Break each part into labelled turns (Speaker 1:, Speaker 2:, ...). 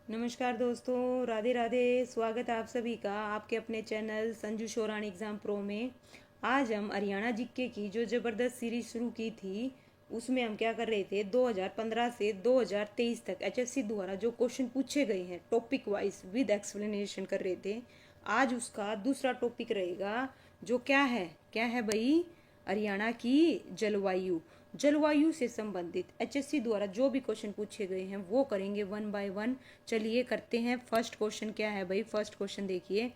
Speaker 1: नमस्कार दोस्तों, राधे राधे। स्वागत है आप सभी का आपके अपने चैनल संजू शोरानी एग्ज़ाम प्रो में। आज हम हरियाणा जीके की जो ज़बरदस्त सीरीज शुरू की थी उसमें हम क्या कर रहे थे, 2015 से 2023 तक एचएससी द्वारा जो क्वेश्चन पूछे गए हैं टॉपिक वाइज विद एक्सप्लेनेशन कर रहे थे। आज उसका दूसरा टॉपिक रहेगा जो क्या है भाई, हरियाणा की जलवायु। जलवायु से संबंधित एचएससी द्वारा जो भी क्वेश्चन पूछे गए हैं वो करेंगे वन बाय वन। चलिए करते हैं। फर्स्ट क्वेश्चन क्या है भाई, फर्स्ट क्वेश्चन देखिए।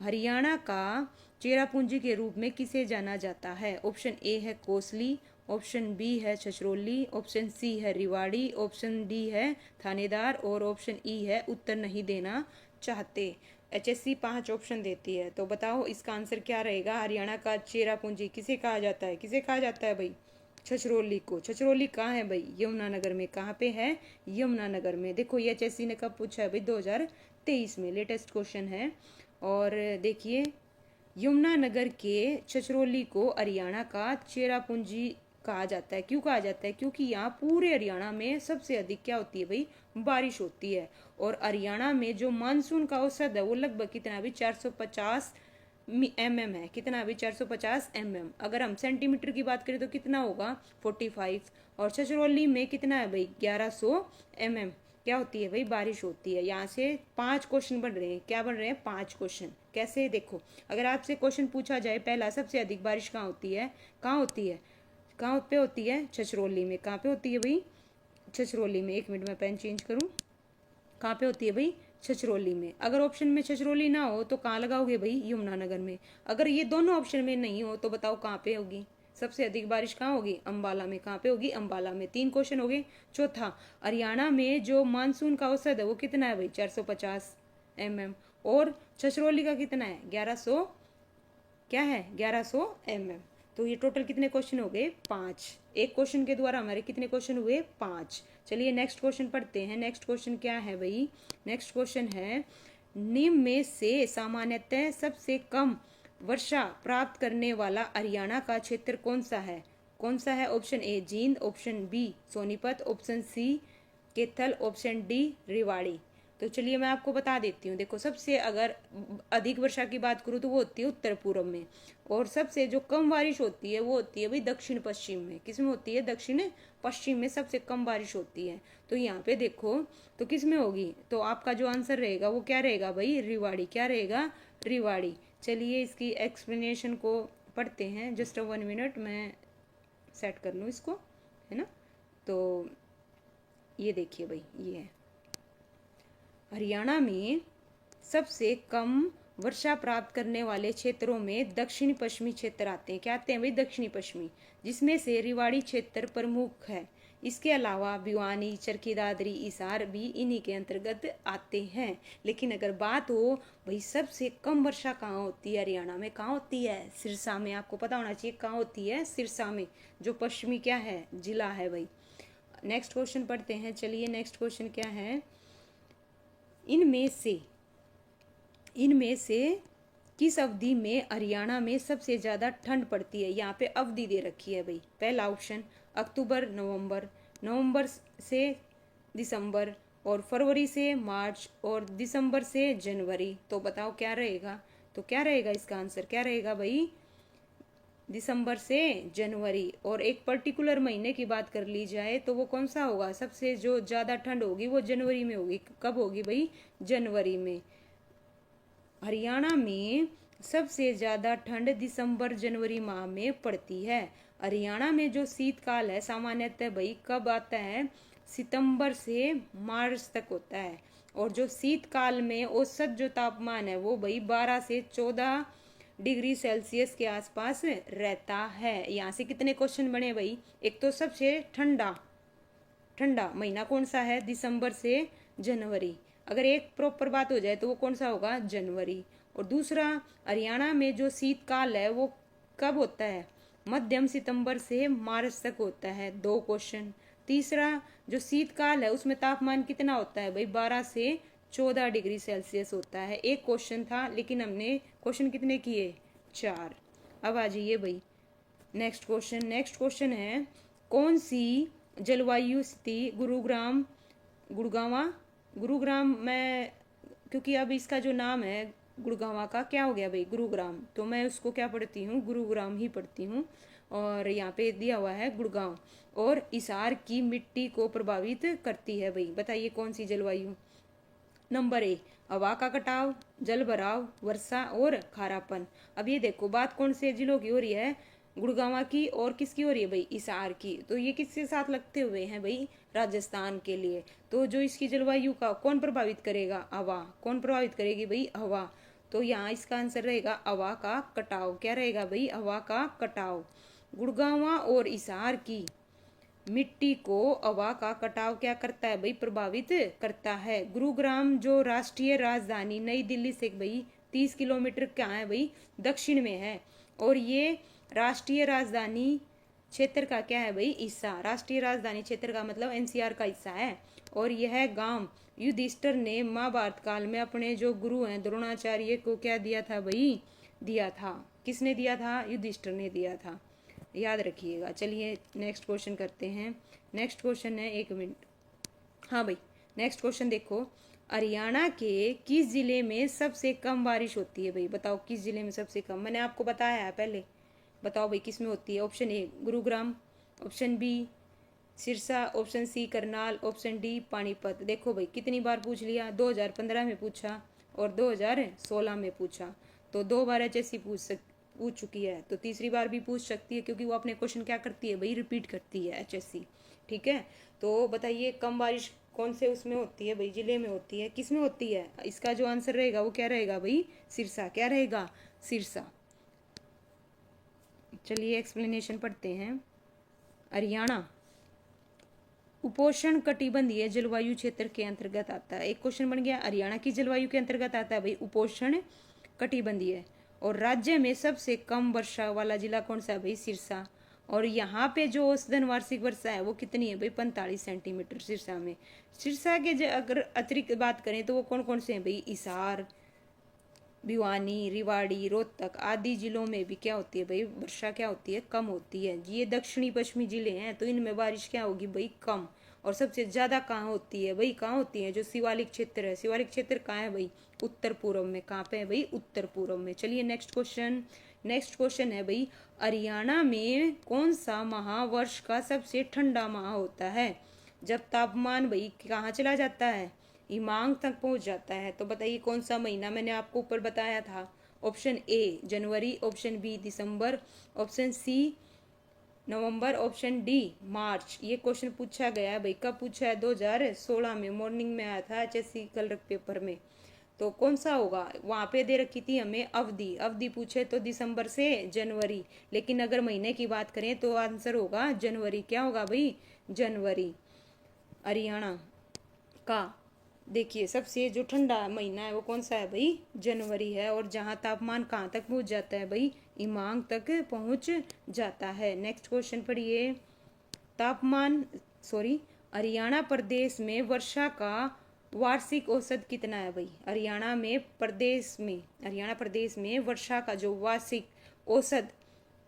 Speaker 1: हरियाणा का चेरापूंजी के रूप में किसे जाना जाता है? ऑप्शन ए है कोसली, ऑप्शन बी है छछरौली, ऑप्शन सी है रिवाड़ी, ऑप्शन डी है थानेदार और ऑप्शन ई है उत्तर नहीं देना चाहते। एचएससी 5 ऑप्शन देती है, तो बताओ इसका आंसर क्या रहेगा। हरियाणा का चेरापूंजी किसे कहा जाता है? किसे कहा जाता है भाई? छछरौली को। छछरौली कहाँ है भाई? यमुनानगर में। कहाँ पे है? यमुनानगर में। देखो ये एचएससी ने कब पूछा है भाई? 2023 में, लेटेस्ट क्वेश्चन है। और देखिए, यमुनानगर के छछरौली को हरियाणा का चेरापूंजी कहा जाता है। क्यों कहा जाता है? क्योंकि यहाँ पूरे हरियाणा में सबसे अधिक क्या होती है भाई? बारिश होती है। और हरियाणा में जो मानसून का औसत है वो लगभग कितना भी 450 है। कितना अभी? 450 अगर हम सेंटीमीटर की बात करें तो कितना होगा? 45। और छछरौली में कितना है भाई? 1100 क्या होती है भाई? बारिश होती है। यहाँ से 5 क्वेश्चन बन रहे हैं। क्या बन रहे हैं? 5 क्वेश्चन। कैसे? देखो, अगर आपसे क्वेश्चन पूछा जाए पहला, सबसे अधिक बारिश कहाँ होती है? कहाँ होती है? कहाँ पे होती है? छछरौली में। कहाँ पे होती है भाई? छछरौली में। एक मिनट में पेन चेंज करूँ। कहाँ पे होती है भाई? छछरौली में। अगर ऑप्शन में छछरौली ना हो तो कहाँ लगाओगे भाई? यमुनानगर में। अगर ये दोनों ऑप्शन में नहीं हो तो बताओ कहाँ पे होगी? सबसे अधिक बारिश कहाँ होगी? अंबाला में। कहाँ पे होगी? अंबाला में। 3 क्वेश्चन हो गए। चौथा, हरियाणा में जो मानसून का औसत है वो कितना है भाई? 450 और छछरौली का कितना है? 1100 क्या है? 1100 तो ये टोटल कितने क्वेश्चन हो गए? 5। एक क्वेश्चन के द्वारा हमारे कितने क्वेश्चन हुए? 5। चलिए नेक्स्ट क्वेश्चन पढ़ते हैं। नेक्स्ट क्वेश्चन क्या है भाई? नेक्स्ट क्वेश्चन है, निम्न में से सामान्यतः सबसे कम वर्षा प्राप्त करने वाला हरियाणा का क्षेत्र कौन सा है? कौन सा है? Option A Jind, option B Sonipat, option C Kaithal, option D Rewari. तो चलिए मैं आपको बता देती हूँ। देखो, सबसे अगर अधिक वर्षा की बात करूँ तो वो होती है उत्तर पूर्व में, और सबसे जो कम बारिश होती है वो होती है भाई दक्षिण पश्चिम में। किस में होती है? दक्षिण पश्चिम में सबसे कम बारिश होती है। तो यहाँ पे देखो तो किस में होगी? तो आपका जो आंसर रहेगा वो क्या रहेगा भाई? रिवाड़ी। क्या रहेगा? रिवाड़ी। चलिए इसकी एक्सप्लेनेशन को पढ़ते हैं। जस्ट 1 मिनट, मैं सेट कर लूँ इसको, है ना। तो ये देखिए भाई, ये है हरियाणा में सबसे कम वर्षा प्राप्त करने वाले क्षेत्रों में दक्षिण पश्चिमी क्षेत्र आते हैं। क्या आते हैं भाई? दक्षिणी पश्चिमी, जिसमें से रेवाड़ी क्षेत्र प्रमुख है। इसके अलावा भिवानी, चरखी दादरी, हिसार भी इन्हीं के अंतर्गत आते हैं। लेकिन अगर बात हो भाई सबसे कम वर्षा कहाँ होती है हरियाणा में? कहाँ होती है? सिरसा में। आपको पता होना चाहिए कहाँ होती है? सिरसा में, जो पश्चिमी क्या है? जिला है भाई। नेक्स्ट क्वेश्चन पढ़ते हैं। चलिए नेक्स्ट क्वेश्चन क्या है, इनमें से इनमें से किस अवधि में हरियाणा में सबसे ज़्यादा ठंड पड़ती है? यहाँ पे अवधि दे रखी है भाई। पहला ऑप्शन अक्टूबर नवंबर, नवंबर से दिसंबर, और फरवरी से मार्च, और दिसंबर से जनवरी। तो बताओ क्या रहेगा? तो क्या रहेगा इसका आंसर? क्या रहेगा भाई? दिसंबर से जनवरी। और एक पर्टिकुलर महीने की बात कर ली जाए तो वो कौन सा होगा? सबसे जो ज़्यादा ठंड होगी वो जनवरी में होगी। कब होगी भाई? जनवरी में। हरियाणा में सबसे ज़्यादा ठंड दिसंबर जनवरी माह में पड़ती है। हरियाणा में जो शीतकाल है सामान्यतः भाई कब आता है? सितंबर से मार्च तक होता है। और जो शीतकाल में औसत जो तापमान है वो भाई 12 से 14 डिग्री सेल्सियस के आसपास रहता है। यहाँ से कितने क्वेश्चन बने भाई? एक तो सबसे ठंडा ठंडा महीना कौन सा है? दिसंबर से जनवरी। अगर एक प्रॉपर बात हो जाए तो वो कौन सा होगा? जनवरी। और दूसरा, हरियाणा में जो शीतकाल है वो कब होता है? मध्यम सितंबर से मार्च तक होता है। 2 क्वेश्चन। तीसरा, जो शीतकाल है उसमें तापमान कितना होता है भाई? 12 से 14 डिग्री सेल्सियस होता है। एक क्वेश्चन था लेकिन हमने क्वेश्चन कितने किए? 4। अब आ जाइए भाई नेक्स्ट क्वेश्चन। नेक्स्ट क्वेश्चन है, कौन सी जलवायु स्थिति गुरुग्राम गुड़गांवा गुरुग्राम मैं, क्योंकि अब इसका जो नाम है गुड़गांव का क्या हो गया भाई, गुरुग्राम, तो मैं उसको क्या पढ़ती हूँ, गुरुग्राम ही पढ़ती हूँ। और यहाँ पे दिया हुआ है गुड़गांव। और हिसार की मिट्टी को प्रभावित करती है भाई, बताइए कौन सी जलवायु। नंबर ए, हवा का कटाव, जल भराव, वर्षा और खारापन। अब ये देखो बात कौन से जिलों की हो रही है, गुड़गांव की, और किसकी हो रही है भाई, हिसार की। तो ये किसके साथ लगते हुए हैं भाई, राजस्थान के लिए। तो जो इसकी जलवायु का कौन प्रभावित करेगा, हवा। कौन प्रभावित करेगी भाई, हवा। तो यहाँ इसका आंसर रहेगा हवा का कटाव। क्या रहेगा भाई, हवा का कटाव। गुड़गांव और हिसार की मिट्टी को हवा का कटाव क्या करता है भाई, प्रभावित करता है। गुरुग्राम जो राष्ट्रीय राजधानी नई दिल्ली से भाई 30 किलोमीटर क्या है भाई, दक्षिण में है। और ये राष्ट्रीय राजधानी क्षेत्र का क्या है भाई, हिस्सा। राष्ट्रीय राजधानी क्षेत्र का मतलब एनसीआर का हिस्सा है। और यह गांव युधिष्ठिर ने महाभारत काल में अपने जो गुरु हैं द्रोणाचार्य को क्या दिया था भाई, दिया था। किसने दिया था, युधिष्ठिर ने दिया था, याद रखिएगा। चलिए नेक्स्ट क्वेश्चन करते हैं। नेक्स्ट क्वेश्चन है, एक मिनट, हाँ भाई नेक्स्ट क्वेश्चन देखो, हरियाणा के किस जिले में सबसे कम बारिश होती है भाई, बताओ किस जिले में सबसे कम। मैंने आपको बताया है पहले, बताओ भाई किस में होती है। Option A Gurugram, option B Sirsa, option C Karnal, option D Panipat. देखो भाई कितनी बार पूछ लिया, 2015 में पूछा और 2016 में पूछा। तो 2 बार एचएससी पूछ चुकी है, तो तीसरी बार भी पूछ सकती है, क्योंकि वो अपने क्वेश्चन क्या करती है भाई, रिपीट करती है एचएससी। ठीक है, तो बताइए कम बारिश कौन से उसमें होती है भाई, जिले में होती है, किस में होती है। इसका जो आंसर रहेगा वो क्या रहेगा भाई, सिरसा। क्या रहेगा, सिरसा। चलिए एक्सप्लेनेशन पढ़ते हैं। हरियाणा उपोष्ण कटिबंधीय जलवायु क्षेत्र के अंतर्गत आता है। एक क्वेश्चन बन गया, हरियाणा की जलवायु के अंतर्गत आता है भाई उपोष्ण कटिबंधीय। और राज्य में सबसे कम वर्षा वाला जिला कौन सा है भाई, सिरसा। और यहाँ पे जो औसतन वार्षिक वर्षा है वो कितनी है भाई, 45 सेंटीमीटर सिरसा में। सिरसा के अगर अतिरिक्त बात करें तो वो कौन कौन से हैं भाई, हिसार, भिवानी, रेवाड़ी, रोहतक आदि जिलों में भी क्या होती है भाई, वर्षा क्या होती है, कम होती है। ये दक्षिणी पश्चिमी जिले हैं तो इनमें बारिश क्या होगी भाई, कम। और सबसे ज्यादा कहाँ होती है भाई, कहाँ होती है, जो शिवालिक क्षेत्र है। शिवालिक क्षेत्र कहाँ है भाई, उत्तर पूर्व में। कहाँ पे है भाई, उत्तर पूर्व में। चलिए नेक्स्ट क्वेश्चन। नेक्स्ट क्वेश्चन है भाई, हरियाणा में कौन सा माह वर्ष का सबसे ठंडा माह होता है, जब तापमान भाई कहाँ चला जाता है, हिमांक तक पहुंच जाता है। तो बताइए कौन सा महीना, मैंने आपको ऊपर बताया था। ऑप्शन ए जनवरी, ऑप्शन बी दिसंबर, ऑप्शन सी नवंबर, ऑप्शन डी मार्च। ये क्वेश्चन पूछा गया है भाई, कब पूछा है, 2016 में, मॉर्निंग में आया था एचएससी कल पेपर में। तो कौन सा होगा, वहां पे दे रखी थी हमें अवधि, अवधि पूछे तो दिसंबर से जनवरी, लेकिन अगर महीने की बात करें तो आंसर होगा जनवरी। क्या होगा भाई, जनवरी। हरियाणा का देखिए सबसे जो ठंडा महीना है वो कौन सा है भाई, जनवरी है। और जहाँ तापमान कहाँ तक पहुँच जाता है भाई, हिमांक तक पहुँच जाता है। नेक्स्ट क्वेश्चन पढ़िए। तापमान सॉरी हरियाणा प्रदेश में वर्षा का वार्षिक औसत कितना है भाई, हरियाणा प्रदेश में वर्षा का जो वार्षिक औसत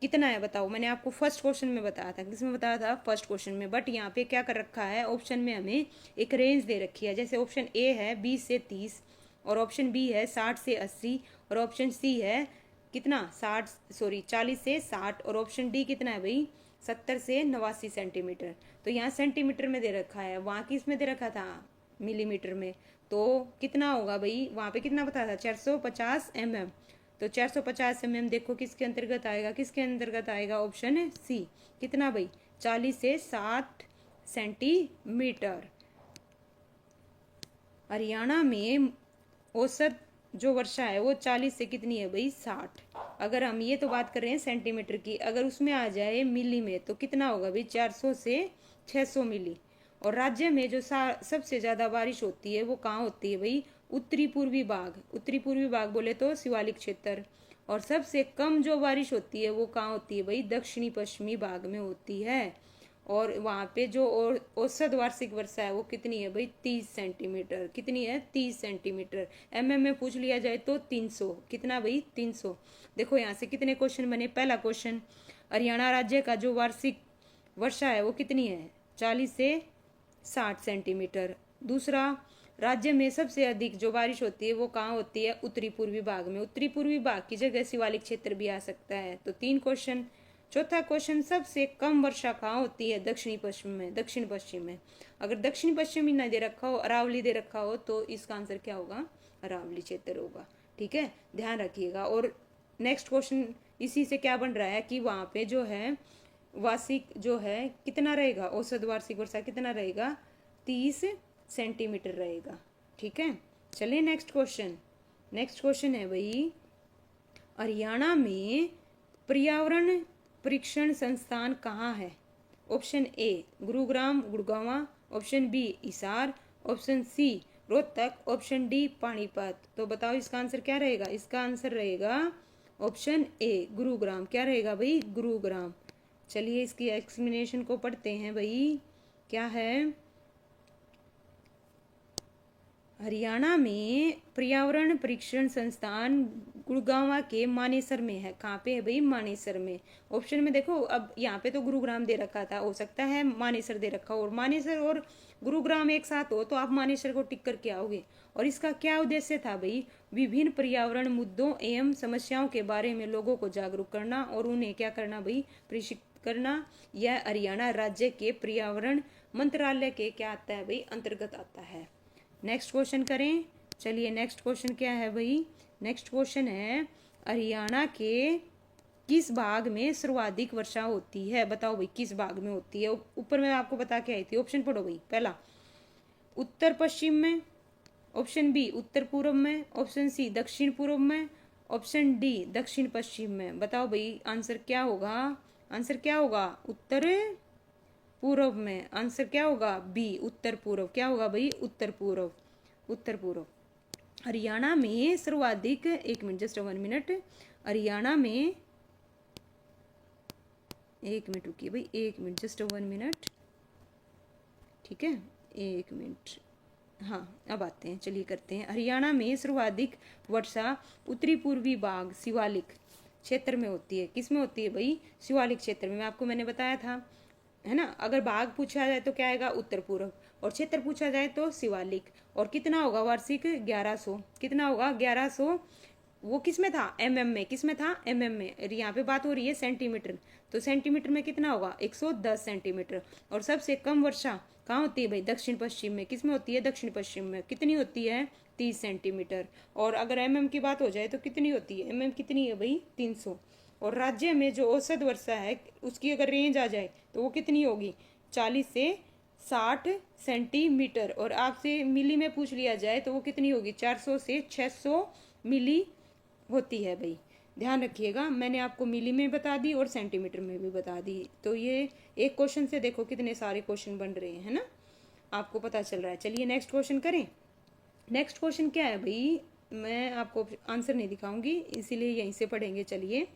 Speaker 1: कितना है बताओ। मैंने आपको फर्स्ट क्वेश्चन में बताया था, किसमें बताया था, फर्स्ट क्वेश्चन में। बट यहाँ पे क्या कर रखा है, ऑप्शन में हमें एक रेंज दे रखी है। जैसे ऑप्शन ए है 20 से 30, और ऑप्शन बी है 60 से 80, और ऑप्शन सी है कितना 40 से 60, और ऑप्शन डी कितना है भाई 70 से 89 सेंटीमीटर। तो यहाँ सेंटीमीटर में दे रखा है, वहाँ किस में दे रखा था, मिलीमीटर में। तो कितना होगा भाई, वहाँ पे कितना बताया था, 450 mm। तो 450 mm देखो किसके अंतर्गत आएगा, किसके अंतर्गत आएगा, ऑप्शन सी। कितना भाई, 40 से 60 सेंटीमीटर। हरियाणा में औसत जो वर्षा है वो 40 से कितनी है भाई, 60। अगर हम ये तो बात कर रहे हैं सेंटीमीटर की, अगर उसमें आ जाए मिली में तो कितना होगा भाई, 400 से 600 मिली। और राज्य में जो सबसे ज्यादा बारिश होती है वो कहाँ होती है भाई, उत्तरी पूर्वी भाग। उत्तरी पूर्वी भाग बोले तो शिवालिक क्षेत्र। और सबसे कम जो बारिश होती है वो कहाँ होती है भाई, दक्षिणी पश्चिमी भाग में होती है। और वहाँ पे जो औसत वार्षिक वर्षा है वो कितनी है भाई, 30 सेंटीमीटर। कितनी है, 30 सेंटीमीटर। mm में पूछ लिया जाए तो 300। कितना भाई, 300। देखो यहाँ से कितने क्वेश्चन बने। पहला क्वेश्चन, हरियाणा राज्य का जो वार्षिक वर्षा है वो कितनी है, 40 से 60 सेंटीमीटर। दूसरा, राज्य में सबसे अधिक जो बारिश होती है वो कहाँ होती है? उत्तरी पूर्वी भाग में। उत्तरी पूर्वी भाग की जगह शिवालिक क्षेत्र भी आ सकता है। तो 3 क्वेश्चन। चौथा क्वेश्चन, सबसे कम वर्षा कहाँ होती है? दक्षिणी पश्चिम में, दक्षिण पश्चिम में। अगर दक्षिण पश्चिमी न दे रखा हो, अरावली दे रखा हो, तो इसका आंसर क्या होगा? अरावली क्षेत्र होगा। ठीक है, ध्यान रखिएगा। और नेक्स्ट क्वेश्चन इसी से क्या बन रहा है कि वहाँ पे जो है वार्षिक जो है कितना रहेगा, औसत वार्षिक वर्षा कितना रहेगा? 30 सेंटीमीटर रहेगा। ठीक है, चलिए नेक्स्ट क्वेश्चन। नेक्स्ट क्वेश्चन है भाई, हरियाणा में पर्यावरण परीक्षण संस्थान कहाँ है? Option A Gurugram Gurgaon, option B Hisar, option C Rohtak, option D Panipat. तो बताओ इसका आंसर क्या रहेगा? इसका आंसर रहेगा ऑप्शन ए गुरुग्राम। क्या रहेगा भाई? गुरुग्राम। चलिए इसकी एक्सप्लेनेशन को पढ़ते हैं भाई। क्या है? हरियाणा में पर्यावरण परीक्षण संस्थान गुड़गांव के मानेसर में है। कहाँ पे है भाई? मानेसर में। ऑप्शन में देखो, अब यहाँ पे तो गुरुग्राम दे रखा था, हो सकता है मानेसर दे रखा हो, और मानेसर और गुरुग्राम एक साथ हो तो आप मानेसर को टिक करके आओगे। और इसका क्या उद्देश्य था भाई? विभिन्न पर्यावरण मुद्दों एवं समस्याओं के बारे में लोगों को जागरूक करना और उन्हें क्या करना भाई? प्रशिक्षित करना। यह हरियाणा राज्य के पर्यावरण मंत्रालय के क्या आता है भाई? अंतर्गत आता है। नेक्स्ट क्वेश्चन करें। चलिए नेक्स्ट क्वेश्चन क्या है भाई? नेक्स्ट क्वेश्चन है, हरियाणा के किस भाग में सर्वाधिक वर्षा होती है? बताओ भाई किस भाग में होती है? ऊपर मैं आपको बता के आई थी। ऑप्शन पढ़ो भाई। पहला, उत्तर पश्चिम में, ऑप्शन बी उत्तर पूर्व में, ऑप्शन सी दक्षिण पूर्व में, ऑप्शन डी दक्षिण पश्चिम में। बताओ भाई आंसर क्या होगा? आंसर क्या होगा? उत्तर पूर्व में। आंसर क्या होगा? बी उत्तर पूर्व। क्या होगा भाई? उत्तर पूर्व। उत्तर पूर्व। हरियाणा में सर्वाधिक, एक मिनट, जस्ट 1 मिनट। हरियाणा में, एक मिनट रुकिए भाई, 1 मिनट, जस्ट 1 मिनट। ठीक है, 1 मिनट। हाँ, अब आते हैं, चलिए करते हैं। हरियाणा में सर्वाधिक वर्षा उत्तरी पूर्वी भाग शिवालिक क्षेत्र में होती है। किस में होती है भाई? शिवालिक क्षेत्र में। मैं आपको मैंने बताया था, है ना। अगर भाग पूछा जाए तो क्या आएगा? उत्तर पूर्व, और क्षेत्र पूछा जाए तो शिवालिक। और कितना होगा वार्षिक? 1100। कितना होगा? 1100। वो किस में था? एमएम में। किस में था? एमएम में। यहाँ पे बात हो रही है सेंटीमीटर, तो सेंटीमीटर में कितना होगा? 110 सेंटीमीटर। और सबसे कम वर्षा कहाँ होती है भाई? दक्षिण पश्चिम में। किस में होती है? दक्षिण पश्चिम में। कितनी होती है? 30 सेंटीमीटर। और अगर एमएम की बात हो जाए तो कितनी होती है? एमएम कितनी है भाई? 300। और राज्य में जो औसत वर्षा है उसकी अगर रेंज आ जाए तो वो कितनी होगी? 40 से 60 सेंटीमीटर। और आपसे मिली में पूछ लिया जाए तो वो कितनी होगी? 400 से 600 मिली होती है भाई। ध्यान रखिएगा, मैंने आपको मिली में बता दी और सेंटीमीटर में भी बता दी। तो ये एक क्वेश्चन से देखो कितने सारे क्वेश्चन बन रहे हैं ना, आपको पता चल रहा है। चलिए नेक्स्ट क्वेश्चन करें। नेक्स्ट क्वेश्चन क्या है भाई? मैं आपको आंसर नहीं दिखाऊंगी, इसीलिए यहीं से पढ़ेंगे। चलिए,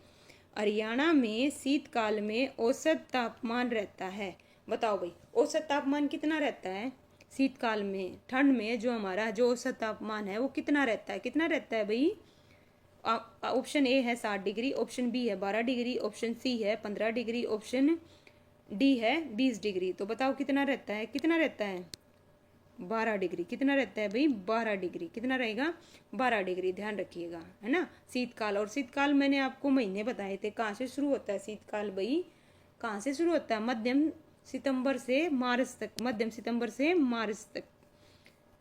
Speaker 1: हरियाणा में शीतकाल में औसत तापमान रहता है। बताओ भाई औसत तापमान कितना रहता है शीतकाल में? ठंड में जो हमारा जो औसत तापमान है वो कितना रहता है? कितना रहता है भाई? ऑप्शन ए है 60 डिग्री, ऑप्शन बी है 12 डिग्री, ऑप्शन सी है 15 डिग्री, ऑप्शन डी है 20 डिग्री। तो बताओ कितना रहता है? कितना रहता है? 12 डिग्री। कितना रहता है भाई? 12 डिग्री। कितना रहेगा? 12 डिग्री। ध्यान रखिएगा, है ना। शीतकाल, और शीतकाल मैंने आपको महीने बताए थे। कहाँ से शुरू होता है शीतकाल भाई? कहाँ से शुरू होता है? मध्यम सितंबर से मार्च तक। मध्यम सितंबर से मार्च तक।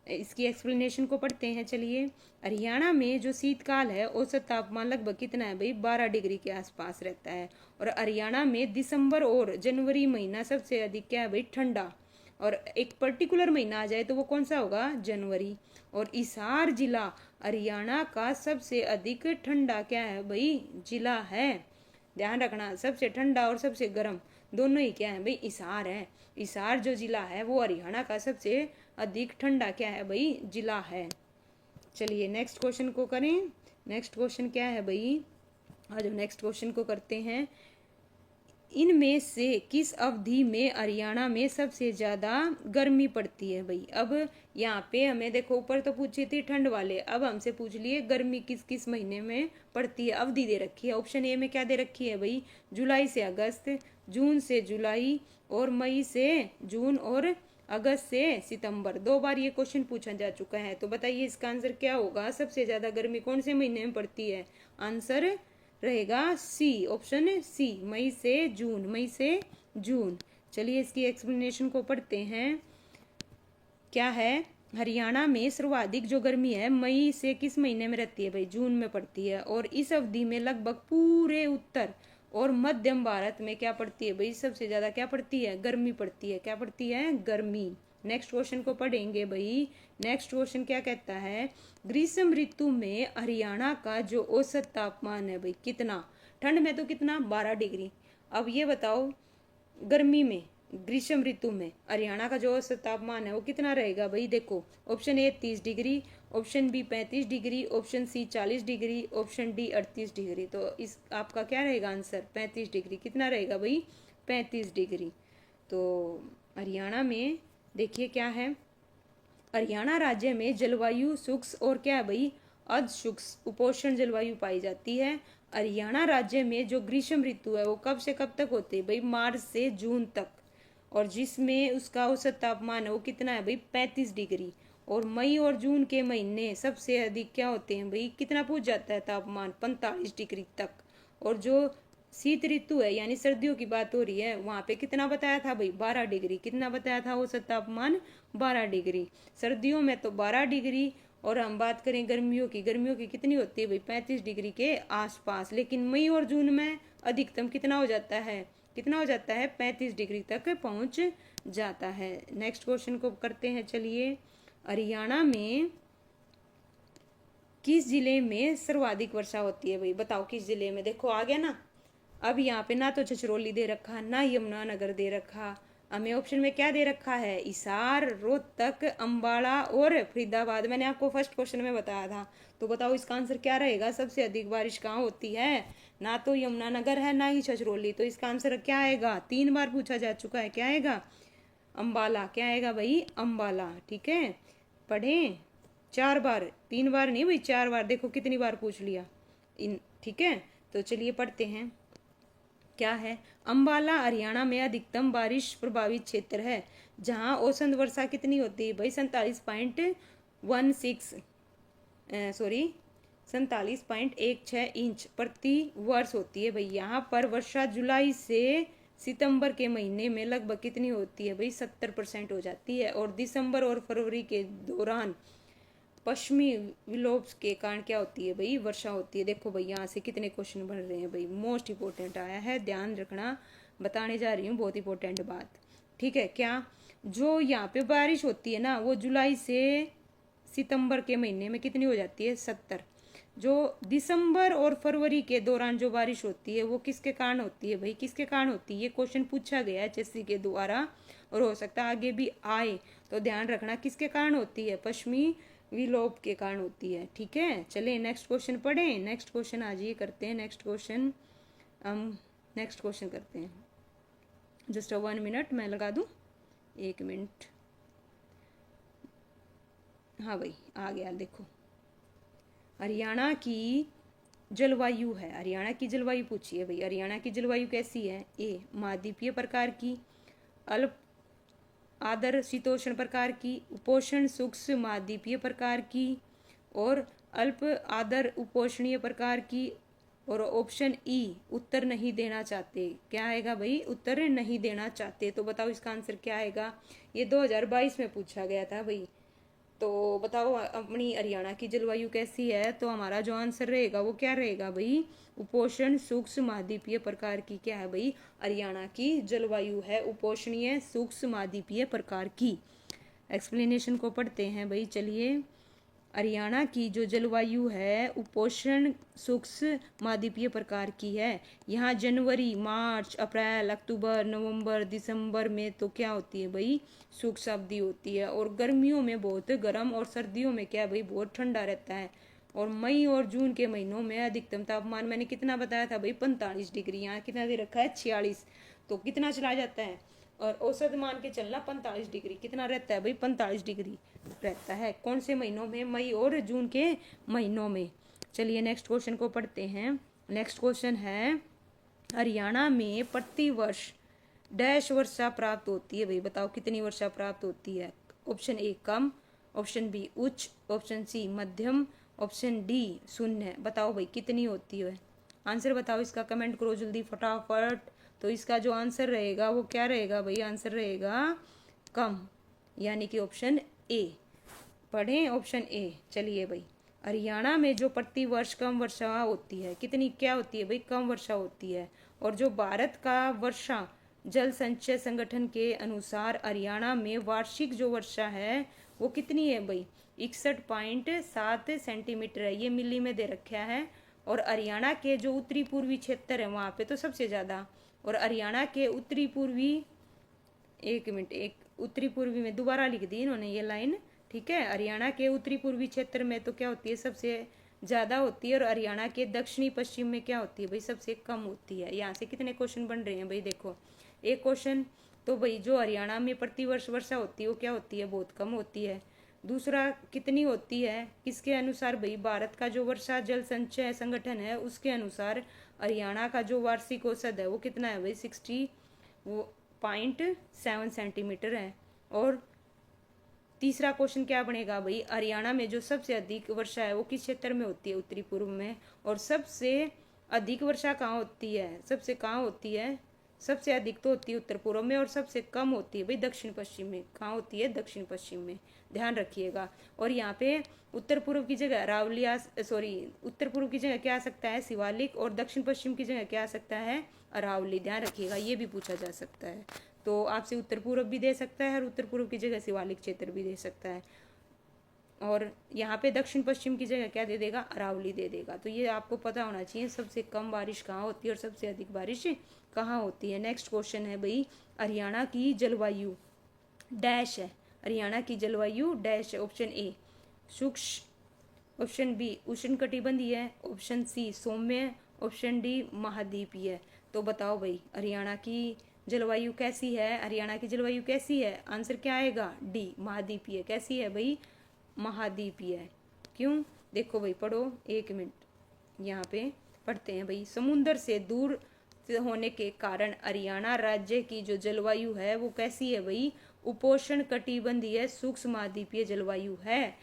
Speaker 1: इसकी एक्सप्लेनेशन को पढ़ते हैं। चलिए, हरियाणा में जो शीतकाल है औसत तापमान लगभग कितना है भाई? 12 डिग्री के आसपास रहता है। और हरियाणा में दिसंबर और जनवरी महीना सबसे अधिक क्या है भाई? ठंडा। और एक पर्टिकुलर महीना आ जाए तो वो कौन सा होगा? जनवरी। और हिसार जिला हरियाणा का सबसे अधिक ठंडा क्या है भाई? जिला है। ध्यान रखना, सबसे ठंडा और सबसे गर्म दोनों ही क्या है भाई? हिसार है। हिसार जो जिला है वो हरियाणा का सबसे अधिक ठंडा क्या है भाई? जिला है। चलिए नेक्स्ट क्वेश्चन को करें। नेक्स्ट क्वेश्चन क्या है भाई? आज नेक्स्ट क्वेश्चन को करते हैं। इनमें से किस अवधि में हरियाणा में सबसे ज्यादा गर्मी पड़ती है भाई? अब यहाँ पे हमें देखो, ऊपर तो पूछी थी ठंड वाले, अब हमसे पूछ लिए गर्मी किस किस महीने में पड़ती है। अवधि दे रखी है। ऑप्शन ए में क्या दे रखी है भाई? जुलाई से अगस्त, जून से जुलाई, और मई से जून, और अगस्त से सितंबर, 2 बार ये क्वेश्चन पूछा जा चुका है। तो बताइए इसका आंसर क्या होगा, सबसे ज्यादा गर्मी कौन से महीने में पड़ती है। आंसर रहेगा सी, ऑप्शन सी, मई से जून, मई से जून। चलिए इसकी एक्सप्लेनेशन को पढ़ते हैं। क्या है, हरियाणा में सर्वाधिक जो गर्मी है मई से किस महीने में रहती है भाई, जून में पड़ती है। और इस अवधि में लगभग पूरे उत्तर और मध्यम भारत में क्या पड़ती है भाई, सबसे ज्यादा क्या पड़ती है, गर्मी पड़ती है। क्या पड़ती है, गर्मी। नेक्स्ट क्वेश्चन को पढ़ेंगे भाई। नेक्स्ट क्वेश्चन क्या कहता है, ग्रीष्म ऋतु में हरियाणा का जो औसत तापमान है भाई कितना, ठंड में तो कितना 12 डिग्री। अब ये बताओ गर्मी में, ग्रीष्म ऋतु में हरियाणा का जो औसत तापमान है वो कितना रहेगा भाई। देखो option A 30 degree, option B 35 degree, option C 40 degree, option D 38 degree. तो इस आपका क्या रहेगा आंसर, 35 डिग्री। कितना रहेगा भाई, 35 डिग्री। तो हरियाणा में देखिए क्या है, हरियाणा राज्य में जलवायु शुष्क और क्या है भाई, अर्ध शुष्क उपोष्ण जलवायु पाई जाती है। हरियाणा राज्य में जो ग्रीष्म ऋतु है वो कब से कब तक होती है भाई, मार्च से जून तक, और जिसमें उसका औसत तापमान है वो कितना है भाई, 35 डिग्री। और मई और जून के महीने सबसे अधिक क्या होते हैं भाई, कितना पहुंच जाता है तापमान, 45 डिग्री तक। और जो शीत ऋतु है यानी सर्दियों की बात हो रही है, वहां पे कितना बताया था भाई, 12 डिग्री। कितना बताया था औसत तापमान, 12 डिग्री। सर्दियों में तो 12 डिग्री, और हम बात करें गर्मियों की, गर्मियों की कितनी होती है भाई, 35 डिग्री के आसपास। लेकिन मई और जून में अधिकतम कितना हो जाता है, कितना हो जाता है, 35 डिग्री तक पहुंच जाता है। नेक्स्ट क्वेश्चन को करते हैं। चलिए, हरियाणा में किस जिले में सर्वाधिक वर्षा होती है भाई, बताओ किस जिले में। देखो आ गया ना, अब यहाँ पे ना तो छछरौली दे रखा, ना यमुनानगर दे रखा, हमें ऑप्शन में क्या दे रखा है, हिसार, रोहतक, अंबाला और फरीदाबाद। मैंने आपको फर्स्ट क्वेश्चन में बताया था। तो बताओ इसका आंसर क्या रहेगा, सबसे अधिक बारिश कहाँ होती है, ना तो यमुनानगर है ना ही छछरौली। तो इसका आंसर क्या आएगा, 3 बार पूछा जा चुका है, क्या आएगा, अंबाला। क्या आएगा भाई, अंबाला। ठीक है, पढ़ें 4 बार, 3 बार नहीं भाई, 4 बार। देखो कितनी बार पूछ लिया इन, ठीक है। तो चलिए पढ़ते हैं। क्या है, अंबाला हरियाणा में अधिकतम बारिश प्रभावित क्षेत्र है, जहां औसत वर्षा कितनी होती है भाई, 47.16 इंच प्रति वर्ष होती है भाई। यहाँ पर वर्षा जुलाई से सितंबर के महीने में लगभग कितनी होती है भाई, 70% हो जाती है। और दिसंबर और फरवरी के दौरान पश्चिमी विलोप के कारण क्या होती है भाई, वर्षा होती है। देखो भाई यहाँ से कितने क्वेश्चन बन रहे हैं भाई, मोस्ट इंपोर्टेंट आया है, ध्यान रखना, बताने जा रही हूँ बहुत इंपॉर्टेंट बात। ठीक है, क्या जो यहाँ पे बारिश होती है ना वो जुलाई से सितंबर के महीने में कितनी हो जाती है, 70। जो दिसंबर और फरवरी के दौरान जो बारिश होती है वो किसके कारण होती है भाई, किसके कारण होती है, ये क्वेश्चन पूछा गया है एचएससी के द्वारा, और हो सकता है आगे भी आए। तो ध्यान रखना किसके कारण होती है, पश्चिमी विलोप के कारण होती है। ठीक है, चलिए नेक्स्ट क्वेश्चन पढ़ें। नेक्स्ट क्वेश्चन आज ये करते हैं, नेक्स्ट क्वेश्चन हम नेक्स्ट क्वेश्चन करते हैं। जस्ट 1 मिनट मैं लगा दूं, 1 मिनट। हाँ भाई आ गया। देखो हरियाणा की जलवायु है, हरियाणा की जलवायु पूछी है भाई। हरियाणा की जलवायु कैसी है, ए महाद्वीपीय प्रकार की, अल्प आर्द्र शीतोष्ण प्रकार की, उपोष्ण शुष्क महाद्वीपीय प्रकार की, और अल्प आर्द्र उपोष्णीय प्रकार की, और ऑप्शन ई उत्तर नहीं देना चाहते। क्या आएगा भाई, उत्तर नहीं देना चाहते। तो बताओ इसका आंसर क्या आएगा, ये 2022 में पूछा गया था भाई। तो बताओ अपनी हरियाणा की जलवायु कैसी है, तो हमारा जो आंसर रहेगा वो क्या रहेगा भाई, उपोष्ण शुष्क महाद्वीपीय प्रकार की क्या है भाई, हरियाणा की जलवायु है उपोष्णीय शुष्क महाद्वीपीय प्रकार की। एक्सप्लेनेशन को पढ़ते हैं भाई। चलिए, हरियाणा की जो जलवायु है उपोष्ण शुष्क महाद्वीपीय प्रकार की है। यहाँ जनवरी, मार्च, अप्रैल, अक्टूबर, नवंबर, दिसंबर में तो क्या होती है भाई, शुष्क अवधि होती है। और गर्मियों में बहुत गर्म, और सर्दियों में क्या भाई, बहुत ठंडा रहता है। और मई और जून के महीनों में अधिकतम तापमान मैंने कितना बताया था भाई, 45 डिग्री। यहाँ कितना दे रखा है, 46। तो कितना चला जाता है, और औसत मान के चलना 45 डिग्री। कितना रहता है भाई, 45 डिग्री रहता है। कौन से महीनों में, मई और जून के महीनों में। चलिए नेक्स्ट क्वेश्चन को पढ़ते हैं। नेक्स्ट क्वेश्चन है, हरियाणा में प्रति वर्ष डैश वर्षा प्राप्त होती है भाई, बताओ कितनी वर्षा प्राप्त होती है। ऑप्शन ए कम, ऑप्शन बी उच्च, ऑप्शन सी मध्यम, ऑप्शन डी शून्य। बताओ भाई कितनी होती है। आंसर बताओ इसका, कमेंट करो जल्दी फटाफट। तो इसका जो आंसर रहेगा वो क्या रहेगा भाई, आंसर रहेगा कम, यानी कि ऑप्शन ए। पढ़ें ऑप्शन ए। चलिए भाई, हरियाणा में जो प्रति वर्ष कम वर्षा होती है, कितनी क्या होती है भाई, कम वर्षा होती है। और जो भारत का वर्षा जल संचय संगठन के अनुसार हरियाणा में वार्षिक जो वर्षा है वो कितनी है भाई, 61.7 सेंटीमीटर है। ये मिली में दे रखा है। और हरियाणा के जो उत्तरी पूर्वी क्षेत्र है वहाँ पे तो सबसे ज़्यादा। और हरियाणा के उत्तरी पूर्वी, एक मिनट, एक उत्तरी पूर्वी में दोबारा लिख दी इन्होंने ये लाइन, ठीक है। हरियाणा के उत्तरी पूर्वी क्षेत्र में तो क्या होती है, सबसे ज़्यादा होती है। और हरियाणा के दक्षिणी पश्चिम में क्या होती है भाई, सबसे कम होती है। यहाँ से कितने क्वेश्चन बन रहे हैं भाई, देखो एक क्वेश्चन तो भाई जो हरियाणा में प्रतिवर्ष वर्षा होती है वो क्या होती है, बहुत कम होती है। दूसरा कितनी होती है, किसके अनुसार भाई, भारत का जो वर्षा जल संचय संगठन है उसके अनुसार हरियाणा का जो वार्षिक औसत है वो कितना है भाई, 60.7 सेंटीमीटर है। और तीसरा क्वेश्चन क्या बनेगा भाई, हरियाणा में जो सबसे अधिक वर्षा है वो किस क्षेत्र में होती है, उत्तरी पूर्व में। और सबसे अधिक वर्षा कहाँ होती है, सबसे कहाँ होती है, सबसे अधिक तो होती है उत्तर पूर्व में, और सबसे कम होती है भाई दक्षिण पश्चिम में। कहाँ होती है, दक्षिण पश्चिम में, ध्यान रखिएगा। और यहाँ पे उत्तर पूर्व की जगह अरावली उत्तर पूर्व की जगह क्या आ सकता है, शिवालिक, और दक्षिण पश्चिम की जगह क्या आ सकता है, अरावली। ध्यान रखिएगा, ये भी पूछा जा सकता है। तो आपसे उत्तर पूर्व भी दे सकता है और उत्तर पूर्व की जगह शिवालिक क्षेत्र भी दे सकता है। और यहाँ पे दक्षिण पश्चिम की जगह क्या दे देगा, अरावली दे देगा। तो ये आपको पता होना चाहिए सबसे कम बारिश कहाँ होती है और सबसे अधिक बारिश कहाँ होती है। नेक्स्ट क्वेश्चन है भाई, हरियाणा की जलवायु डैश है, हरियाणा की जलवायु डैश है। ऑप्शन ए शुष्क, ऑप्शन बी उष्णकटिबंधीय है, ऑप्शन सी सौम्य, ऑप्शन डी महाद्वीपीय। तो बताओ भाई हरियाणा की जलवायु कैसी है, हरियाणा की जलवायु कैसी है, आंसर क्या आएगा, डी महाद्वीपीय। कैसी है भाई, महाद्वीपीय। क्यों, देखो भाई पढ़ो, एक मिनट यहाँ पे पढ़ते हैं भाई। समुद्र से दूर होने के कारण हरियाणा राज्य की जो जलवायु है वो कैसी है भाई, उपोष्ण कटिबंधीय सूक्ष्म महाद्वीपीय जलवायु है।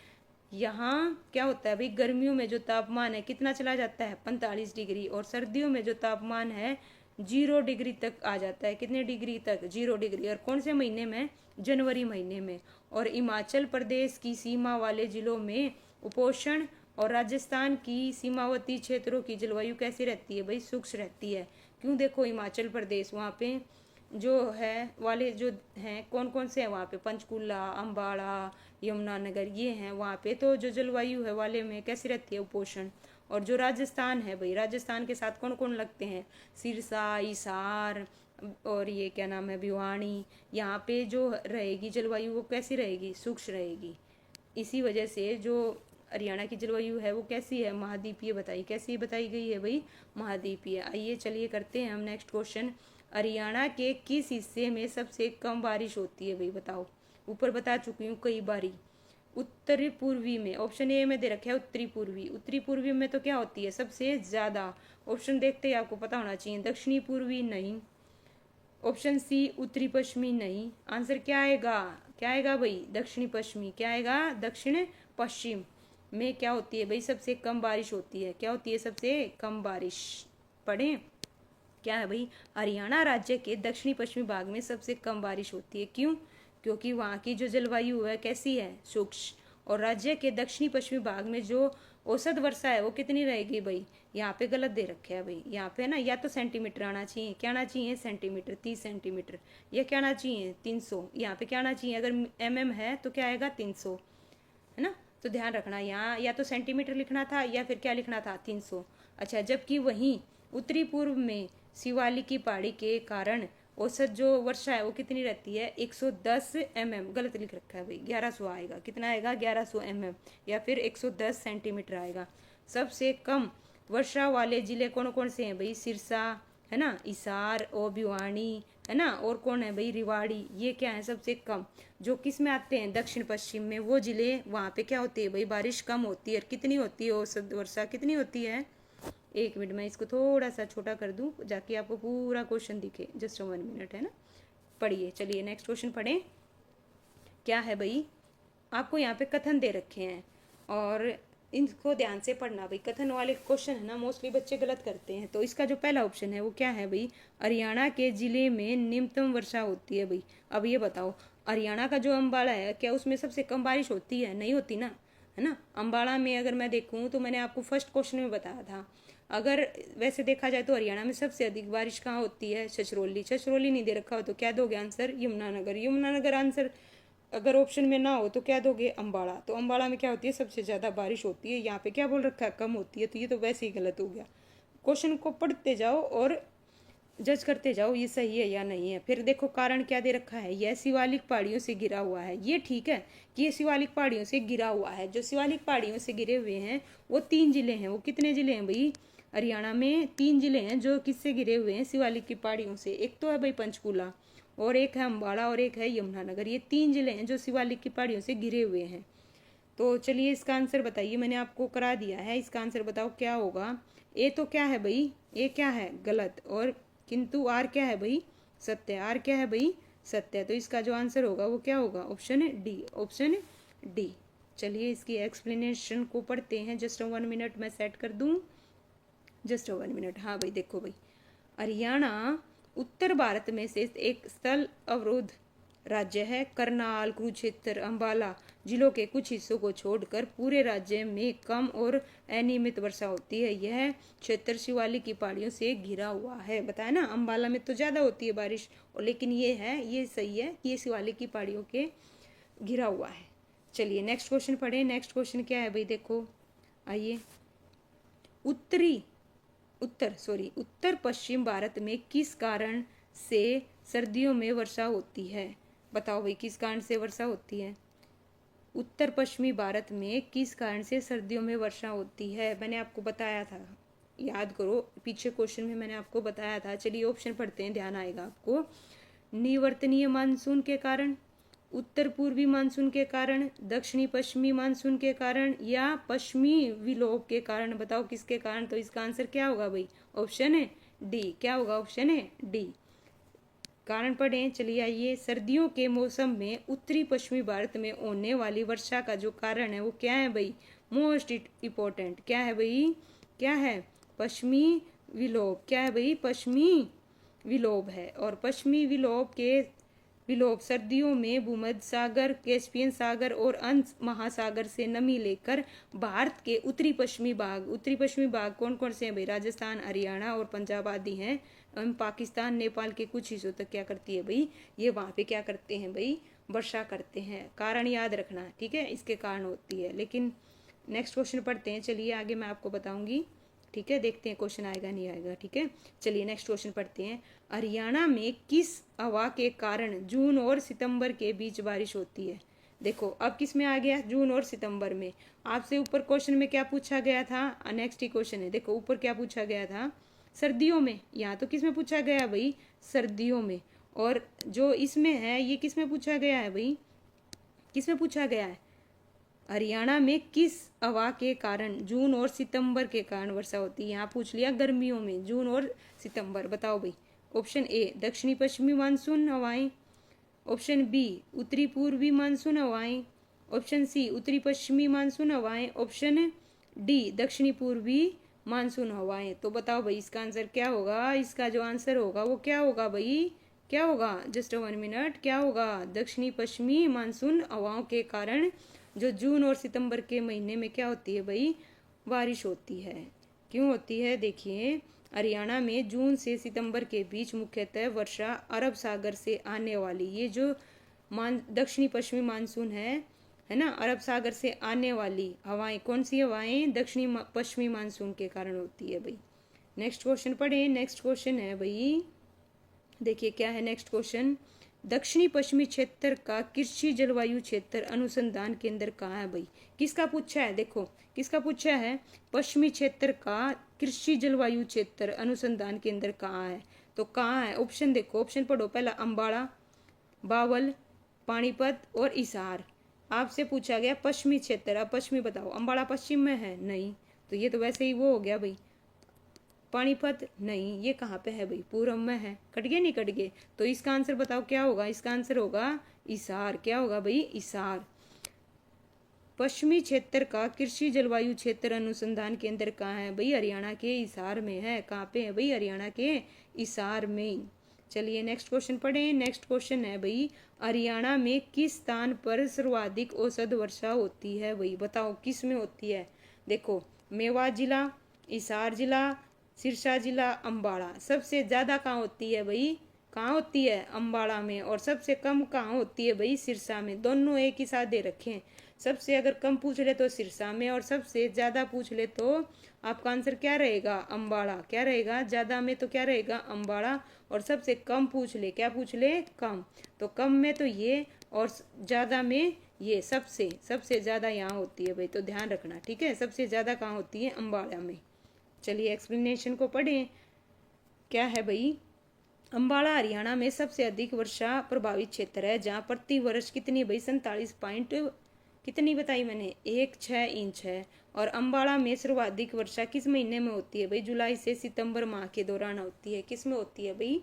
Speaker 1: यहाँ क्या होता है भाई, गर्मियों में जो तापमान है कितना चला जाता है, 45 डिग्री, और सर्दियों में जो तापमान है 0 डिग्री तक आ जाता है। कितने डिग्री तक, 0 डिग्री। और कौन से महीने में, जनवरी महीने में। और हिमाचल प्रदेश की सीमा वाले जिलों में उपोष्ण, और राजस्थान की सीमावर्ती क्षेत्रों की जलवायु कैसी रहती है भाई, शुष्क रहती है। क्यों, देखो हिमाचल प्रदेश वहाँ पे जो है वाले जो हैं, कौन कौन से हैं वहाँ पे, पंचकुला, अम्बाड़ा, यमुनानगर, ये हैं वहाँ पे। तो जो जलवायु है वाले में कैसी रहती है, उपोष्ण। और जो राजस्थान है भाई, राजस्थान के साथ कौन कौन लगते हैं, सिरसा, हिसार, और ये क्या नाम है, भिवानी। यहाँ पे जो रहेगी जलवायु वो कैसी रहेगी, शुष्क रहेगी। इसी वजह से जो हरियाणा की जलवायु है वो कैसी है, महाद्वीपीय बताई, कैसी बताई गई है भाई, महाद्वीपीय। आइए चलिए करते हैं हम नेक्स्ट क्वेश्चन। हरियाणा के किस हिस्से में सबसे कम बारिश होती है भाई, बताओ। ऊपर बता चुकी हूँ कई बारी, उत्तरी पूर्वी में। ऑप्शन ए में दे रखा है उत्तरी पूर्वी, उत्तरी पूर्वी में तो क्या होती है सबसे ज्यादा। ऑप्शन देखते ही आपको पता होना चाहिए, दक्षिणी पूर्वी नहीं, ऑप्शन सी उत्तरी पश्चिमी नहीं। आंसर क्या आएगा, क्या आएगा भाई, दक्षिणी पश्चिमी। क्या आएगा, दक्षिण पश्चिम में क्या होती है भाई, सबसे कम बारिश होती है। क्या होती है, सबसे कम बारिश। पढ़ें, क्या है भाई, हरियाणा राज्य के दक्षिणी पश्चिमी भाग में सबसे कम बारिश होती है। क्यों, क्योंकि वहाँ की जो जलवायु है कैसी है, शुष्क। और राज्य के दक्षिणी पश्चिमी भाग में जो औसत वर्षा है वो कितनी रहेगी भाई, यहाँ पे गलत दे रखे है भाई। यहाँ पे ना या तो सेंटीमीटर आना चाहिए, क्या आना चाहिए, सेंटीमीटर, 30 सेंटीमीटर। या क्या आना चाहिए, 300। यहाँ पे क्या आना चाहिए, अगर mm है तो क्या आएगा, 300, है ना। तो ध्यान रखना, यहाँ या तो सेंटीमीटर लिखना था या फिर क्या लिखना था, 300। अच्छा, जबकि वहीं उत्तरी पूर्व में शिवालिक की पहाड़ी के कारण औसत जो वर्षा है वो कितनी रहती है, 110 mm। गलत लिख रखा है भाई, 1100 आएगा। कितना आएगा, 1100 mm, या फिर 110 सेंटीमीटर आएगा। सबसे कम वर्षा वाले जिले कौन कौन से हैं भाई, सिरसा है ना, हिसार और भिवानी है ना, और कौन है भाई, रिवाड़ी। ये क्या है सबसे कम, जो किस में आते हैं, दक्षिण पश्चिम में। वो जिले वहाँ पे क्या होती है भाई, बारिश कम होती है। और कितनी होती है औसत वर्षा, कितनी होती है, एक मिनट मैं इसको थोड़ा सा छोटा कर दूं जाके आपको पूरा क्वेश्चन दिखे, जस्ट 1 मिनट, है ना। पढ़िए। चलिए नेक्स्ट क्वेश्चन पढ़ें। क्या है भाई, आपको यहाँ पे कथन दे रखे हैं और इनको ध्यान से पढ़ना भाई। कथन वाले क्वेश्चन है ना मोस्टली बच्चे गलत करते हैं। तो इसका जो पहला ऑप्शन है वो क्या है भाई, हरियाणा के जिले में न्यूनतम वर्षा होती है भाई। अब ये बताओ, हरियाणा का जो अम्बाला है क्या उसमें सबसे कम बारिश होती है? नहीं होती ना, है ना। अम्बाला में अगर मैं देखूँ तो मैंने आपको फर्स्ट क्वेश्चन में बताया था, अगर वैसे देखा जाए तो हरियाणा में सबसे अधिक बारिश कहाँ होती है? छछरौली। छछरौली नहीं दे रखा हो तो क्या दोगे आंसर? यमुनानगर। यमुनानगर आंसर अगर ऑप्शन में ना हो तो क्या दोगे? अम्बाड़ा। तो अम्बाड़ा में क्या होती है? सबसे ज़्यादा बारिश होती है। यहाँ पे क्या बोल रखा है? कम होती है। तो ये तो वैसे ही गलत हो गया। क्वेश्चन को पढ़ते जाओ और जज करते जाओ ये सही है या नहीं है। फिर देखो कारण क्या दे रखा है, यह शिवालिक पहाड़ियों से घिरा हुआ है। ये ठीक है कि ये शिवालिक पहाड़ियों से घिरा हुआ है। जो शिवालिक पहाड़ियों से घिरे हुए हैं वो 3 जिले हैं। वो कितने जिले हैं भाई? हरियाणा में 3 जिले हैं जो किससे घिरे हुए हैं? शिवालिक की पहाड़ियों से। एक तो है भाई पंचकूला, और एक है अम्बाड़ा, और एक है यमुनानगर। ये 3 जिले हैं जो शिवालिक की पहाड़ियों से घिरे हुए हैं। तो चलिए इसका आंसर बताइए। मैंने आपको करा दिया है, इसका आंसर बताओ क्या होगा। ए तो क्या है भाई? ए क्या है? गलत। और किंतु आर क्या है भाई? सत्य। आर क्या है भाई? सत्य। तो इसका जो आंसर होगा वो क्या होगा? Option D. Option D. चलिए इसकी एक्सप्लेनेशन को पढ़ते हैं। जस्ट 1 मिनट मैं सेट कर दूं। Just 1 minute. हाँ भाई देखो भाई, हरियाणा उत्तर भारत में से एक स्थल अवरोध राज्य है। करनाल, कुरुक्षेत्र, अंबाला जिलों के कुछ हिस्सों को छोड़कर पूरे राज्य में कम और अनियमित वर्षा होती है। यह क्षेत्र शिवालिक की पहाड़ियों से घिरा हुआ है। बताया ना, अंबाला में तो ज़्यादा होती है बारिश, और लेकिन ये सही है कि ये शिवालिक की पहाड़ियों के घिरा हुआ है। चलिए नेक्स्ट क्वेश्चन पढ़ें। नेक्स्ट क्वेश्चन क्या है भाई, देखो आइए। उत्तर पश्चिम भारत में किस कारण से सर्दियों में वर्षा होती है? बताओ भाई किस कारण से वर्षा होती है? उत्तर पश्चिमी भारत में किस कारण से सर्दियों में वर्षा होती है? मैंने आपको बताया था, याद करो, पीछे क्वेश्चन में मैंने आपको बताया था। चलिए ऑप्शन पढ़ते हैं, ध्यान आएगा आपको। निवर्तनीय मानसून के कारण, उत्तर पूर्वी मानसून के कारण, दक्षिणी पश्चिमी मानसून के कारण, या पश्चिमी विलोप के कारण। बताओ किसके कारण? तो इसका आंसर क्या होगा भाई? ऑप्शन है डी। क्या होगा? ऑप्शन है डी। कारण पढ़ें। चलिए आइए। सर्दियों के मौसम में उत्तरी पश्चिमी भारत में होने वाली वर्षा का जो कारण है वो क्या है भाई? मोस्ट इम्पोर्टेंट क्या है भाई? क्या है? पश्चिमी विलोप। क्या है भाई? पश्चिमी विलोप है। और पश्चिमी विलोप सर्दियों में भूमध्य सागर, कैस्पियन सागर और अंश महासागर से नमी लेकर भारत के उत्तरी पश्चिमी भाग कौन कौन से हैं भाई? राजस्थान, हरियाणा और पंजाब आदि हैं। एवं पाकिस्तान, नेपाल के कुछ हिस्सों तक क्या करती है भाई? ये वहाँ पे क्या करते हैं भाई? वर्षा करते हैं। कारण याद रखना, ठीक है, इसके कारण होती है। लेकिन नेक्स्ट क्वेश्चन पढ़ते हैं। चलिए आगे मैं आपको बताऊंगी, ठीक है, देखते हैं क्वेश्चन आएगा नहीं आएगा, ठीक है। चलिए नेक्स्ट क्वेश्चन पढ़ते हैं। हरियाणा में किस हवा के कारण जून और सितंबर के बीच बारिश होती है? देखो अब किस में आ गया? जून और सितंबर में। आपसे ऊपर क्वेश्चन में क्या पूछा गया था? नेक्स्ट ही क्वेश्चन है, देखो ऊपर क्या पूछा गया था? सर्दियों में। यहाँ तो किस में पूछा गया भाई? सर्दियों में। और जो इसमें है ये किस में पूछा गया है भाई? किस में पूछा गया है? हरियाणा में किस हवा के कारण जून और सितंबर के कारण वर्षा होती है? यहाँ पूछ लिया गर्मियों में, जून और सितंबर। बताओ भाई। ऑप्शन ए दक्षिणी पश्चिमी मानसून हवाएं, ऑप्शन बी उत्तरी पूर्वी मानसून हवाएं, ऑप्शन सी उत्तरी पश्चिमी मानसून हवाएं, ऑप्शन डी दक्षिणी पूर्वी मानसून हवाएं। तो बताओ भाई इसका आंसर क्या होगा? इसका जो आंसर होगा वो क्या होगा भाई? क्या होगा? Just 1 minute. क्या होगा? दक्षिणी पश्चिमी मानसून हवाओं के कारण जो जून और सितंबर के महीने में क्या होती है भाई? बारिश होती है। क्यों होती है? देखिए हरियाणा में जून से सितंबर के बीच मुख्यतः वर्षा अरब सागर से आने वाली ये जो दक्षिणी पश्चिमी मानसून है ना, अरब सागर से आने वाली हवाएं, कौन सी हवाएं? दक्षिणी पश्चिमी मानसून के कारण होती है भाई। नेक्स्ट क्वेश्चन पढ़े। नेक्स्ट क्वेश्चन है भाई, देखिए क्या है नेक्स्ट क्वेश्चन। दक्षिणी पश्चिमी क्षेत्र का कृषि जलवायु क्षेत्र अनुसंधान केंद्र कहाँ है भाई? किसका पूछा है? देखो किसका पूछा है? पश्चिमी क्षेत्र का कृषि जलवायु क्षेत्र अनुसंधान केंद्र कहाँ है? तो कहाँ है? ऑप्शन देखो, ऑप्शन पढ़ो। पहला अम्बाड़ा, बावल, पानीपत और हिसार। आपसे पूछा गया पश्चिमी क्षेत्र, अब पश्चिमी बताओ। अम्बाड़ा पश्चिम में है? नहीं, तो ये तो वैसे ही वो हो गया भाई, पानीपत नहीं, ये कहाँ पे है भाई, पूर्व में है, कट गए नहीं कट गए। तो इसका आंसर बताओ क्या होगा, इसका आंसर होगा हिसार। क्या होगा भाई, हिसार। पश्चिमी क्षेत्र का कृषि जलवायु क्षेत्र अनुसंधान केंद्र कहाँ है भाई, हरियाणा के हिसार में है। कहाँ पे है भाई, हरियाणा के हिसार में। चलिए नेक्स्ट क्वेश्चन पढ़ें। नेक्स्ट क्वेश्चन है भाई, हरियाणा में किस स्थान पर सर्वाधिक औसत वर्षा होती है भाई, बताओ किस में होती है। देखो, मेवात जिला, हिसार जिला, सिरसा जिला, अम्बाड़ा। सबसे ज्यादा कहाँ होती है भाई, कहाँ होती है, अम्बाड़ा में। और सबसे कम कहाँ होती है भाई, सिरसा में। दोनों एक ही साथ दे रखे हैं। सबसे अगर कम पूछ ले तो सिरसा में, और सबसे ज्यादा पूछ ले तो आपका आंसर क्या रहेगा, अम्बाड़ा। क्या रहेगा, ज्यादा में तो क्या रहेगा, अम्बाड़ा। और सबसे कम पूछ ले, क्या पूछ ले, कम। तो कम में तो ये, और ज्यादा में ये। सबसे सबसे ज्यादा यहाँ होती है भाई, तो ध्यान रखना, ठीक है। सबसे ज्यादा कहाँ होती है, अम्बाड़ा में। चलिए एक्सप्लेनेशन को पढ़ें। क्या है भाई, अम्बाड़ा हरियाणा में सबसे अधिक वर्षा प्रभावित क्षेत्र है, जहाँ प्रति वर्ष कितनी भाई, 47 पॉइंट कितनी बताई मैंने, 1.6 इंच है। और अम्बाड़ा में सर्वाधिक वर्षा किस महीने में होती है भाई, जुलाई से सितंबर माह के दौरान होती है। किस में होती है भाई,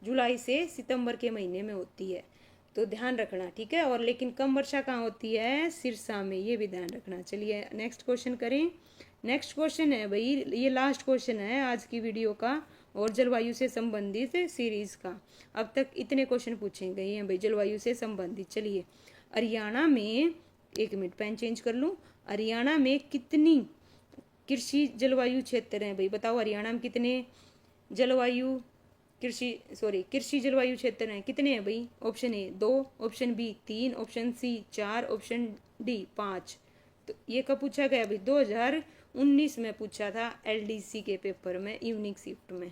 Speaker 1: जुलाई से सितंबर के महीने में होती है। तो ध्यान रखना, ठीक है। और लेकिन कम वर्षा कहाँ होती है, सिरसा में, ये भी ध्यान रखना। चलिए नेक्स्ट क्वेश्चन करें। नेक्स्ट क्वेश्चन है भाई, ये लास्ट क्वेश्चन है आज की वीडियो का और जलवायु से संबंधित सीरीज का। अब तक इतने क्वेश्चन पूछे गए हैं भाई जलवायु से संबंधित। चलिए, हरियाणा में, एक मिनट पेन चेंज कर लूँ। हरियाणा में कितनी कृषि जलवायु क्षेत्र हैं भाई, बताओ हरियाणा में कितने जलवायु कृषि जलवायु क्षेत्र हैं, कितने हैं भाई। Option A 2, option B 3, option C 4, option D 5। तो ये कब पूछा गया भाई, 2019 में पूछा था एलडीसी के पेपर में, इवनिंग शिफ्ट में।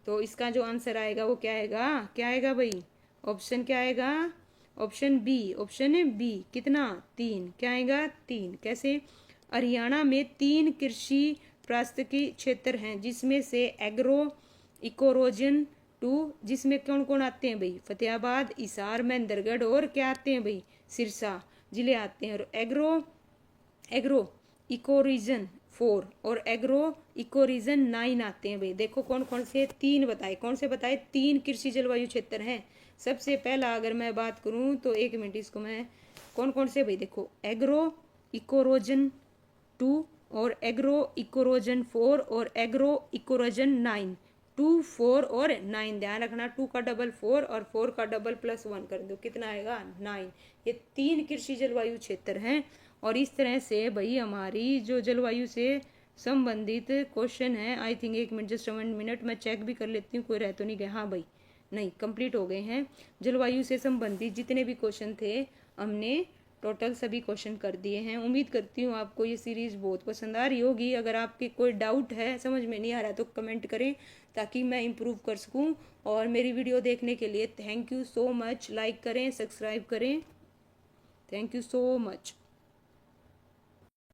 Speaker 1: तो इसका जो आंसर आएगा वो क्या आएगा, क्या आएगा भाई, ऑप्शन क्या आएगा, ऑप्शन बी। ऑप्शन है बी, कितना, 3। क्या आएगा, 3। कैसे, हरियाणा में 3 कृषि पारिस्थितिकी क्षेत्र हैं, जिसमें से एग्रो इकोरोजन 2, जिसमें कौन कौन आते हैं भाई, फतेहाबाद, हिसार, महेंद्रगढ़ और क्या आते हैं भाई, सिरसा जिले आते हैं। और एग्रो इकोरीजन 4 और एग्रो इकोरीजन 9 आते हैं भाई। देखो कौन कौन से, 3 बताए, कौन से बताए, 3 कृषि जलवायु क्षेत्र हैं। सबसे पहला अगर मैं बात करूं तो, एक मिनट इसको मैं, कौन कौन से भाई, देखो एग्रो इकोरोजन 2 और एग्रो इकोरोजन 4 और एग्रो इकोरोजन 9। 2, 4 और 9 ध्यान रखना। 2 का डबल 4 और 4 का डबल +1 कर दो, कितना आएगा, 9। ये 3 कृषि जलवायु क्षेत्र हैं। और इस तरह से भाई हमारी जो जलवायु से संबंधित क्वेश्चन है, आई थिंक, एक मिनट, जस्ट 1 मिनट, मैं चेक भी कर लेती हूँ कोई रह तो नहीं गया। हाँ भाई, नहीं, कंप्लीट हो गए हैं। जलवायु से संबंधित जितने भी क्वेश्चन थे हमने टोटल सभी क्वेश्चन कर दिए हैं। उम्मीद करती हूँ आपको ये सीरीज़ बहुत पसंद आ रही होगी। अगर आपके कोई डाउट है, समझ में नहीं आ रहा, तो कमेंट करें ताकि मैं इम्प्रूव कर सकूँ। और मेरी वीडियो देखने के लिए thank you so much. Like करें, सब्सक्राइब करें। Thank you so much.